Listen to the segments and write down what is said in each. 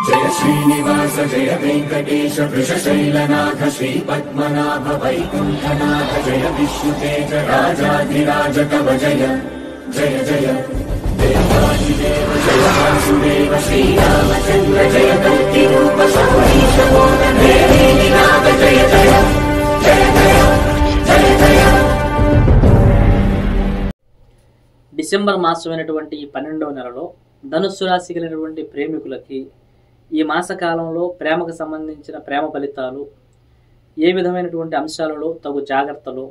जय श्रीनिवास जय वेंकटेश वृषशैलनाथ श्रीपद्मनाभ वैकुंठनाथ जय विष्णुतेज राजाधिराज तव जय जय जय देवादिदेव जय वासुदेव श्रीरामचंद्र जय कल्किरूप शौरीश मोदन देवीनाथ जय जय जय जय जय जय। డిసెంబర్ మాసమైనటువంటి ఈ 12వ నెలలో ధనుస్సు రాశి కలిగినటువంటి ప్రేమికులకి ఈ మాసకాలంలో ప్రేమకు సంబంధించిన ప్రేమ ఫలితాలు, ఏ విధమైనటువంటి అంశాలలో తగు జాగ్రత్తలు,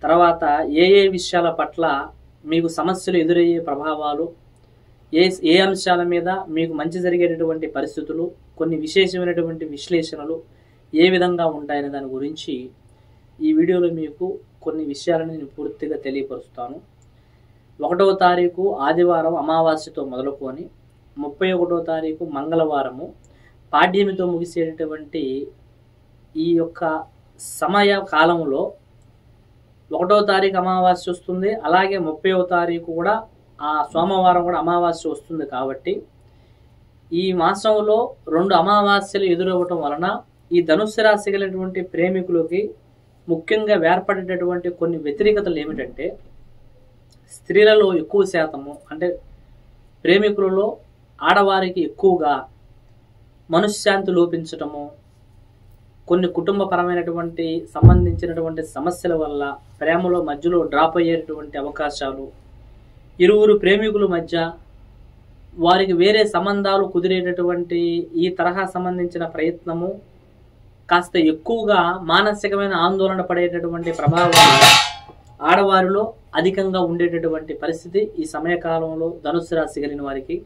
తర్వాత ఏ విషయాల పట్ల మీకు సమస్యలు ఎదురయ్యే ప్రభావాలు, ఏ అంశాల మీద మీకు మంచి జరిగేటటువంటి పరిస్థితులు, కొన్ని విశేషమైనటువంటి విశ్లేషణలు ఏ విధంగా ఉంటాయనే దాని గురించి ఈ వీడియోలో మీకు కొన్ని విషయాలను నేను పూర్తిగా తెలియపరుస్తాను. 1వ తారీఖు ఆదివారం అమావాస్యతో మొదలుకొని 31వ తారీఖు మంగళవారము పాడ్యమితో ముగిసేటటువంటి ఈ యొక్క సమయ కాలంలో 1వ తారీఖు అమావాస్య వస్తుంది. అలాగే 30వ తారీఖు కూడా ఆ సోమవారం కూడా అమావాస్య వస్తుంది. కాబట్టి ఈ మాసంలో 2 అమావాస్యలు ఎదురవ్వటం వలన ఈ ధనుస్సు రాశి కలిగినటువంటి ప్రేమికులకి ముఖ్యంగా ఏర్పడేటటువంటి కొన్ని వ్యతిరేకతలు ఏమిటంటే, స్త్రీలలో ఎక్కువ శాతము అంటే ప్రేమికులలో ఆడవారికి ఎక్కువగా మనశ్శాంతి లోపించటము, కొన్ని కుటుంబపరమైనటువంటి సంబంధించినటువంటి సమస్యల వల్ల ప్రేమలో మధ్యలో డ్రాప్ అయ్యేటటువంటి అవకాశాలు, ఇరువురు ప్రేమికుల మధ్య వారికి వేరే సంబంధాలు కుదిరేటటువంటి ఈ తరహా సంబంధించిన ప్రయత్నము కాస్త ఎక్కువగా మానసికమైన ఆందోళన పడేటటువంటి ప్రభావం ఆడవారిలో అధికంగా ఉండేటటువంటి పరిస్థితి ఈ సమయకాలంలో ధనుస్సు రాశి కలిగిన వారికి.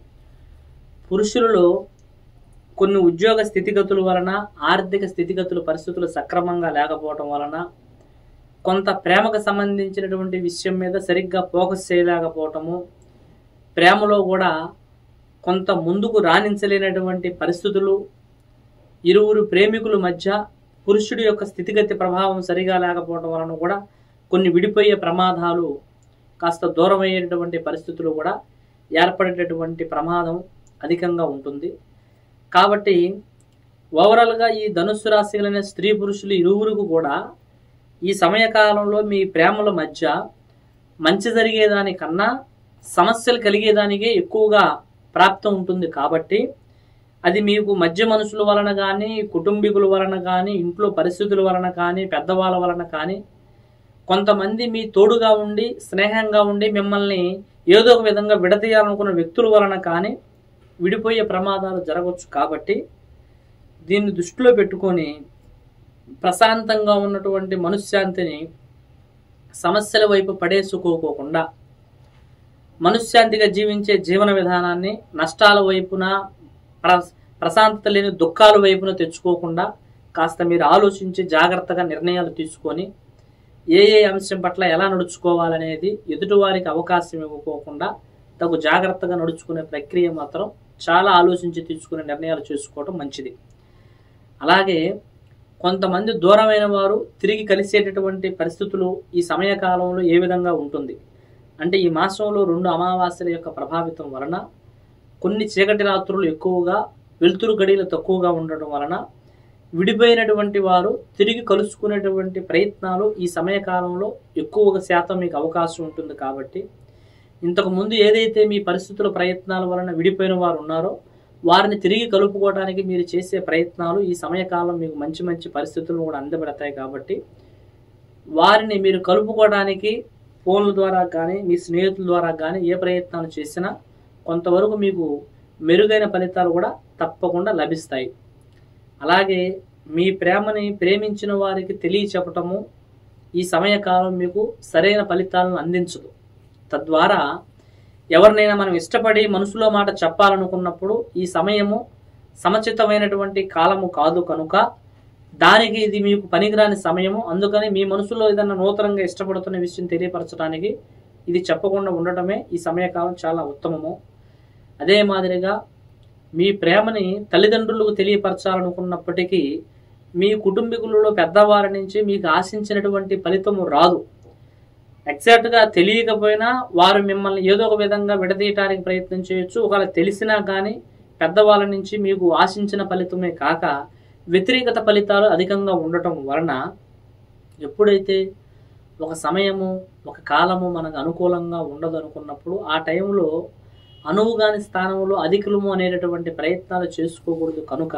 పురుషులలో కొన్ని ఉద్యోగ స్థితిగతుల వలన, ఆర్థిక స్థితిగతుల పరిస్థితులు సక్రమంగా లేకపోవటం వలన, కొంత ప్రేమకు సంబంధించినటువంటి విషయం మీద సరిగ్గా ఫోకస్ చేయలేకపోవటము, ప్రేమలో కూడా కొంత ముందుకు రాణించలేనటువంటి పరిస్థితులు, ఇరువురు ప్రేమికుల మధ్య పురుషుడి యొక్క స్థితిగతి ప్రభావం సరిగా లేకపోవడం వలన కూడా కొన్ని విడిపోయే ప్రమాదాలు, కాస్త దూరం అయ్యేటటువంటి పరిస్థితులు కూడా ఏర్పడేటటువంటి ప్రమాదం అధికంగా ఉంటుంది. కాబట్టి ఓవరాల్గా ఈ ధనుస్సు రాశి కలిగిన స్త్రీ పురుషులు ఇరువురికి కూడా ఈ సమయకాలంలో మీ ప్రేమల మధ్య మంచి జరిగేదానికన్నా సమస్యలు కలిగేదానికే ఎక్కువగా ప్రాప్తం ఉంటుంది. కాబట్టి అది మీకు మధ్య మనుషుల వలన కానీ, కుటుంబీకుల వలన కానీ, ఇంట్లో పరిస్థితుల వలన కానీ, పెద్దవాళ్ళ వలన కానీ, కొంతమంది మీ తోడుగా ఉండి స్నేహంగా ఉండి మిమ్మల్ని ఏదో ఒక విధంగా విడదీయాలనుకున్న వ్యక్తుల వలన కానీ విడిపోయే ప్రమాదాలు జరగవచ్చు. కాబట్టి దీన్ని దృష్టిలో పెట్టుకొని ప్రశాంతంగా ఉన్నటువంటి మనశ్శాంతిని సమస్యల వైపు పడేసుకోకుండా మనశ్శాంతిగా జీవించే జీవన విధానాన్ని నష్టాల వైపున, ప్రశాంతత లేని దుఃఖాల వైపున తెచ్చుకోకుండా కాస్త మీరు ఆలోచించి జాగ్రత్తగా నిర్ణయాలు తీసుకొని ఏ అంశం పట్ల ఎలా నడుచుకోవాలనేది ఎదుటివారికి అవకాశం ఇవ్వకోకుండా తగు జాగ్రత్తగా నడుచుకునే ప్రక్రియ మాత్రం చాలా ఆలోచించి తీసుకునే నిర్ణయాలు చేసుకోవడం మంచిది. అలాగే కొంతమంది దూరమైన వారు తిరిగి కలిసేటటువంటి పరిస్థితులు ఈ సమయకాలంలో ఏ విధంగా ఉంటుంది అంటే, ఈ మాసంలో 2 అమావాస్యల యొక్క ప్రభావితం వలన కొన్ని చీకటి రాత్రులు ఎక్కువగా, వెలుతురు గడియలు తక్కువగా ఉండడం వలన విడిపోయినటువంటి వారు తిరిగి కలుసుకునేటువంటి ప్రయత్నాలు ఈ సమయకాలంలో ఎక్కువగా శాతం మీకు అవకాశం ఉంటుంది. కాబట్టి ఇంతకుముందు ఏదైతే మీ పరిస్థితుల ప్రయత్నాల వలన విడిపోయిన వారు ఉన్నారో వారిని తిరిగి కలుపుకోవడానికి మీరు చేసే ప్రయత్నాలు ఈ సమయకాలం మీకు మంచి మంచి పరిస్థితులను కూడా అందబెడతాయి. కాబట్టి వారిని మీరు కలుపుకోవడానికి ఫోన్ల ద్వారా కానీ, మీ స్నేహితుల ద్వారా కానీ ఏ ప్రయత్నాలు చేసినా కొంతవరకు మీకు మెరుగైన ఫలితాలు కూడా తప్పకుండా లభిస్తాయి. అలాగే మీ ప్రేమని ప్రేమించిన వారికి తెలియచెప్పటము ఈ సమయకాలం మీకు సరైన ఫలితాలను అందించదు. తద్వారా ఎవరినైనా మనం ఇష్టపడి మనసులో మాట చెప్పాలనుకున్నప్పుడు ఈ సమయము సముచితమైనటువంటి కాలము కాదు కనుక దానికి ఇది మీకు పనికిరాని సమయము. అందుకని మీ మనసులో ఏదైనా నూతనంగా ఇష్టపడుతున్న విషయం తెలియపరచడానికి ఇది చెప్పకుండా ఉండటమే ఈ సమయకాలం చాలా ఉత్తమము. అదే మాదిరిగా మీ ప్రేమని తల్లిదండ్రులకు తెలియపరచాలనుకున్నప్పటికీ మీ కుటుంబీకులలో పెద్దవారి నుంచి మీకు ఆశించినటువంటి ఫలితము రాదు. ఎగ్జాక్ట్గా తెలియకపోయినా వారు మిమ్మల్ని ఏదో ఒక విధంగా విడదీయటానికి ప్రయత్నం చేయొచ్చు. ఒకవేళ తెలిసినా కానీ పెద్దవాళ్ళ నుంచి మీకు ఆశించిన ఫలితమే కాక వ్యతిరేకత ఫలితాలు అధికంగా ఉండటం వలన ఎప్పుడైతే ఒక సమయము ఒక కాలము మనకు అనుకూలంగా ఉండదు అనుకున్నప్పుడు ఆ టైంలో అనువుగాని స్థానంలో అధికులము అనేటటువంటి ప్రయత్నాలు చేసుకోకూడదు. కనుక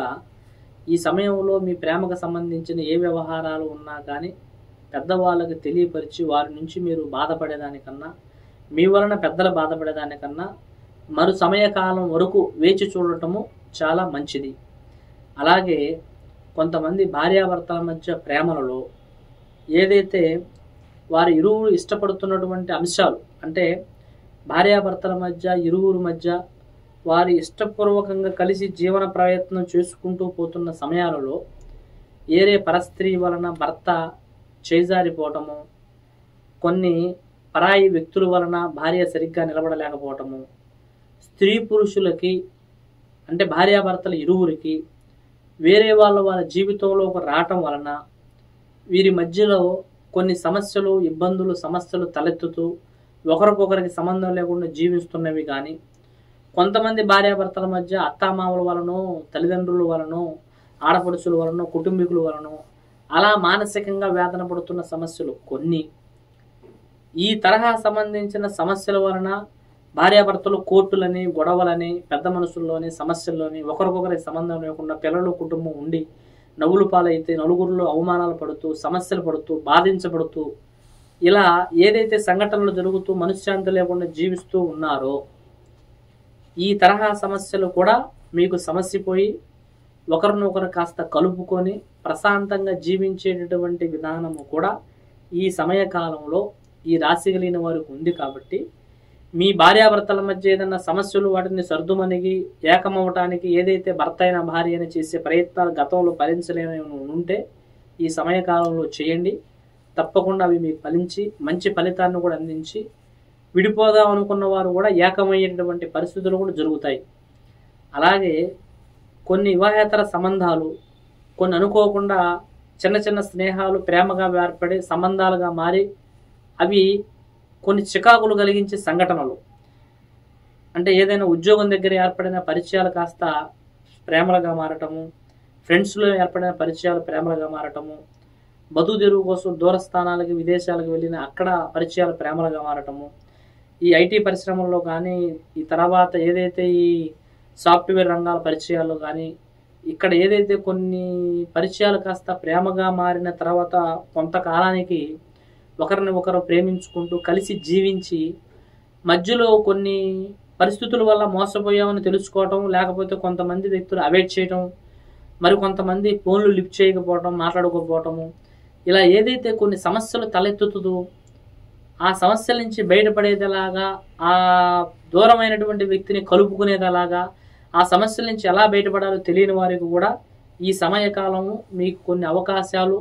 ఈ సమయంలో మీ ప్రేమకు సంబంధించిన ఏ వ్యవహారాలు ఉన్నా కానీ పెద్దవాళ్ళకి తెలియపరిచి వారి నుంచి మీరు బాధపడేదానికన్నా, మీ వలన పెద్దలు బాధపడేదానికన్నా మరు సమయకాలం వరకు వేచి చూడటము చాలా మంచిది. అలాగే కొంతమంది భార్యాభర్తల మధ్య ప్రేమలలో ఏదైతే వారి ఇరువురు ఇష్టపడుతున్నటువంటి అంశాలు, అంటే భార్యాభర్తల మధ్య ఇరువురు మధ్య వారి ఇష్టపూర్వకంగా కలిసి జీవన ప్రయత్నం చేసుకుంటూ పోతున్న సమయాలలో ఏరే పరస్త్రీ వలన భర్త చేజారిపోవటము, కొన్ని పరాయి వ్యక్తుల వలన భార్య సరిగ్గా నిలబడలేకపోవటము, స్త్రీ పురుషులకి అంటే భార్యాభర్తల ఇరువురికి వేరే వాళ్ళ జీవితంలో ఒక రావటం వలన వీరి మధ్యలో కొన్ని సమస్యలు, ఇబ్బందులు, సమస్యలు తలెత్తుతూ ఒకరికొకరికి సంబంధం లేకుండా జీవిస్తున్నవి కానీ, కొంతమంది భార్యాభర్తల మధ్య అత్తామామల వలనో, తల్లిదండ్రుల వలనో, ఆడపడుచుల వలనో, కుటుంబీకుల వలనో అలా మానసికంగా వేదన పడుతున్న సమస్యలు కొన్ని. ఈ తరహా సంబంధించిన సమస్యల వలన భార్యాభర్తలు కోర్టులని, గొడవలని, పెద్ద మనుషుల్లోని సమస్యల్లోని ఒకరికొకరికి సంబంధం లేకుండా పిల్లలు, కుటుంబం ఉండి నవ్వులు పాలైతే నలుగురిలో అవమానాలు పడుతూ, సమస్యలు పడుతూ, బాధించబడుతూ ఇలా ఏదైతే సంఘటనలు జరుగుతూ మనశ్శాంతి లేకుండా జీవిస్తూ ఉన్నారో ఈ తరహా సమస్యలు కూడా మీకు సమస్యపోయి ఒకరినొకరు కాస్త కలుపుకొని ప్రశాంతంగా జీవించేటటువంటి విధానము కూడా ఈ సమయకాలంలో ఈ రాశి కలిగిన వారికి ఉంది. కాబట్టి మీ భార్యాభర్తల మధ్య ఏదైనా సమస్యలు వాటిని సర్దుమణిగి ఏకమవటానికి ఏదైతే భర్త అయిన భార్య అని చేసే ప్రయత్నాలు గతంలో ఫలించలేని ఉంటే ఈ సమయకాలంలో చేయండి. తప్పకుండా అవి మీకు ఫలించి మంచి ఫలితాన్ని కూడా అందించి విడిపోదాం అనుకున్న వారు కూడా ఏకమయ్యేటటువంటి పరిస్థితులు కూడా జరుగుతాయి. అలాగే కొన్ని వివాహేతర సంబంధాలు, కొన్ని అనుకోకుండా చిన్న చిన్న స్నేహాలు ప్రేమగా ఏర్పడి సంబంధాలుగా మారి అవి కొన్ని చికాకులు కలిగించే సంఘటనలు, అంటే ఏదైనా ఉద్యోగం దగ్గర ఏర్పడిన పరిచయాలు కాస్త ప్రేమలుగా మారటము, ఫ్రెండ్స్లో ఏర్పడిన పరిచయాలు ప్రేమలుగా మారటము, బతుకుదెరువు కోసం దూర స్థానాలకి విదేశాలకు వెళ్ళిన అక్కడ పరిచయాలు ప్రేమలుగా మారటము, ఈ ఐటీ పరిశ్రమల్లో కానీ ఈ తర్వాత ఏదైతే ఈ సాఫ్ట్వేర్ రంగాల పరిచయాలు కానీ ఇక్కడ ఏదైతే కొన్ని పరిచయాలు కాస్త ప్రేమగా మారిన తర్వాత కొంతకాలానికి ఒకరిని ఒకరు ప్రేమించుకుంటూ కలిసి జీవించి మధ్యలో కొన్ని పరిస్థితుల వల్ల మోసపోయామని తెలుసుకోవటం, లేకపోతే కొంతమంది వ్యక్తులు అవాయిడ్ చేయటం, మరి కొంతమంది ఫోన్లు లిఫ్ట్ చేయకపోవటం, మాట్లాడుకోకపోవటము, ఇలా ఏదైతే కొన్ని సమస్యలు తలెత్తుతుందో ఆ సమస్యల నుంచి బయటపడేదిలాగా, ఆ దూరమైనటువంటి వ్యక్తిని కలుపుకునేదిలాగా, ఆ సమస్యల నుంచి ఎలా బయటపడాలో తెలియని వారికి కూడా ఈ సమయకాలము మీకు కొన్ని అవకాశాలు,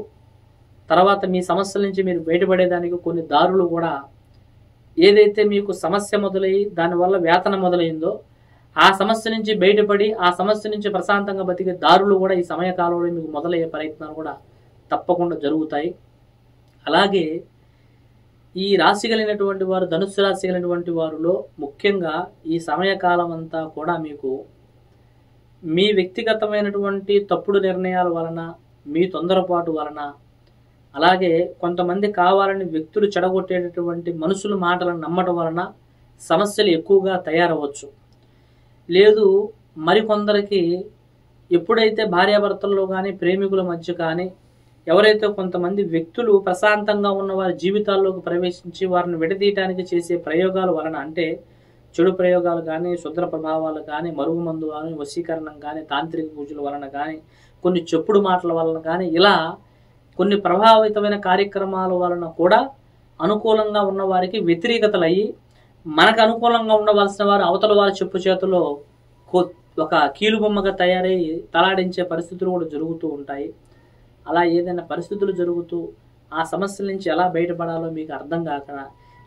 తర్వాత మీ సమస్యల నుంచి మీరు బయటపడేదానికి కొన్ని దారులు కూడా, ఏదైతే మీకు సమస్య మొదలయ్యి దానివల్ల వేతన మొదలైందో ఆ సమస్య నుంచి బయటపడి ఆ సమస్య నుంచి ప్రశాంతంగా బతికే దారులు కూడా ఈ సమయకాలంలో మీకు మొదలయ్యే ప్రయత్నాలు కూడా తప్పకుండా జరుగుతాయి. అలాగే ఈ రాశి కలిగినటువంటి వారు, ధనుస్సు రాశి కలిగినటువంటి వారిలో ముఖ్యంగా ఈ సమయకాలం అంతా కూడా మీకు మీ వ్యక్తిగతమైనటువంటి తప్పుడు నిర్ణయాల వలన, మీ తొందరపాటు వలన, అలాగే కొంతమంది కావాలని వ్యక్తులు చెడగొట్టేటటువంటి మనుషుల మాటలను నమ్మటం వలన సమస్యలు ఎక్కువగా తయారవచ్చు. లేదు మరికొందరికి ఎప్పుడైతే భార్యాభర్తల్లో కానీ ప్రేమికుల మధ్య కానీ ఎవరైతే కొంతమంది వ్యక్తులు ప్రశాంతంగా ఉన్న వారి జీవితాల్లోకి ప్రవేశించి వారిని విడదీయటానికి చేసే ప్రయోగాల వలన, అంటే చెడు ప్రయోగాలు కానీ, శుద్ర ప్రభావాలు కానీ, మరుగుమందు కానీ, వశీకరణం కానీ, తాంత్రిక పూజల వలన కానీ, కొన్ని చెప్పుడు మాటల వలన కానీ, ఇలా కొన్ని ప్రభావితమైన కార్యక్రమాల వలన కూడా అనుకూలంగా ఉన్న వారికి వ్యతిరేకతలు అయ్యి మనకు అనుకూలంగా ఉండవలసిన వారు అవతల వారి చెప్పు చేతిలో ఒక కీలుబొమ్మగా తయారై తలాడించే పరిస్థితులు కూడా జరుగుతూ ఉంటాయి. అలా ఏదైనా పరిస్థితులు జరుగుతూ ఆ సమస్యల నుంచి ఎలా బయటపడాలో మీకు అర్థం కాక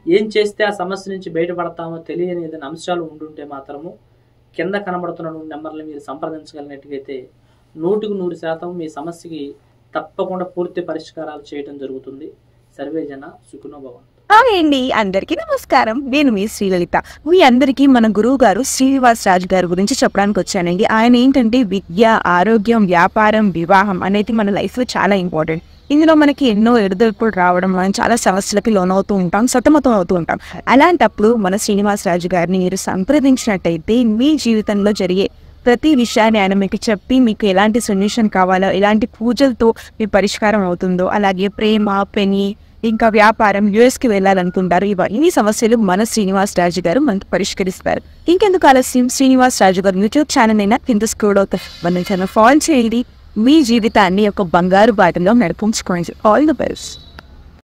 ఏం చేస్తే ఆ సమస్య నుంచి బయటపడతామో తెలియని ఏదైనా అంశాలు ఉండుంటే మాత్రము కింద కనబడుతున్న నెంబర్లు మీరు సంప్రదించగలిగినట్టుగైతే 100% మీ సమస్యకి తప్పకుండా పూర్తి పరిష్కారాలు చేయడం జరుగుతుంది. సర్వే జన సుఖినో భవంతు. హాయ్ అండి, అందరికీ నమస్కారం. నేను మీ శ్రీలలిత. మీ అందరికీ మన గురువు గారు శ్రీనివాస్ రాజు గారి గురించి చెప్పడానికి వచ్చానండి. ఆయన ఏంటంటే విద్య, ఆరోగ్యం, వ్యాపారం, వివాహం అనేది మన లైఫ్లో చాలా ఇంపార్టెంట్. ఇందులో మనకి ఎన్నో ఎడుదొడుపులు రావడం, మనం చాలా సమస్యలకి లోనవుతూ ఉంటాం, సతమతం అవుతూ ఉంటాం. అలాంటప్పుడు మన శ్రీనివాస్ రాజు గారిని మీరు సంప్రదించినట్టయితే మీ జీవితంలో జరిగే ప్రతి విషయాన్ని ఆయన మీకు చెప్పి మీకు ఎలాంటి సొల్యూషన్ కావాలో, ఎలాంటి పూజలతో మీ పరిష్కారం అవుతుందో, అలాగే ప్రేమ, పెని, ఇంకా వ్యాపారం, యుఎస్కి వెళ్ళాలనుకుంటారు, ఇవన్నీ సమస్యలు మన శ్రీనివాస్ రాజు గారు మనకు పరిష్కరిస్తారు. ఇంకెందుకు ఆలస్యం, శ్రీనివాస్ రాజు గారు యూట్యూబ్ ఛానల్ అయినా కింద స్క్రోల్ అవుతారు, మన ఛానల్ ఫాలో చేయండి. మీ జీవితాన్ని ఒక బంగారు బాటలో నడిపించుకోండి. All the best.